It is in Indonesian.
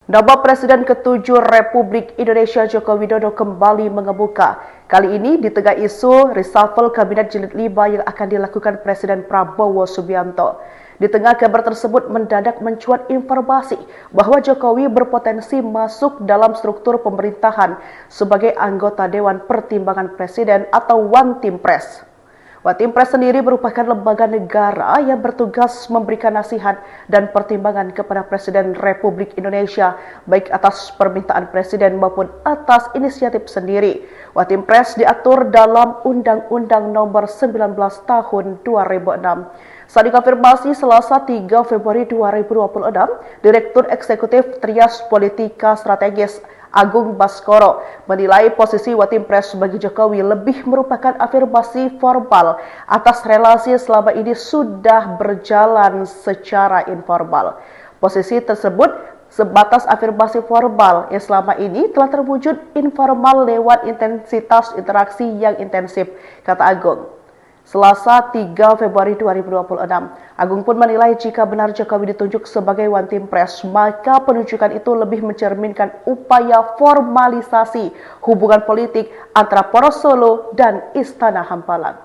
Nama Presiden ke-7 Republik Indonesia Joko Widodo kembali mengemuka. Kali ini di tengah isu reshuffle Kabinet Jilid 5 yang akan dilakukan Presiden Prabowo Subianto. Di tengah kabar tersebut mendadak mencuat informasi bahwa Jokowi berpotensi masuk dalam struktur pemerintahan sebagai anggota Dewan Pertimbangan Presiden atau One Team Press. One Team Press sendiri merupakan lembaga negara yang bertugas memberikan nasihat dan pertimbangan kepada Presiden Republik Indonesia, baik atas permintaan Presiden maupun atas inisiatif sendiri. One Team Press diatur dalam Undang-Undang Nomor 19 Tahun 2006. Saat dikonfirmasi Selasa 3 Februari 2026, Direktur Eksekutif Trias Politika Strategis Agung Baskoro menilai posisi One Team Press bagi Jokowi lebih merupakan afirmasi formal atas relasi selama ini sudah berjalan secara informal. Posisi tersebut sebatas afirmasi formal yang selama ini telah terwujud informal lewat intensitas interaksi yang intensif, kata Agung. Selasa 3 Februari 2026, Agung pun menilai jika benar Jokowi ditunjuk sebagai One Team Press, maka penunjukan itu lebih mencerminkan upaya formalisasi hubungan politik antara Poros Solo dan Istana Hambalang.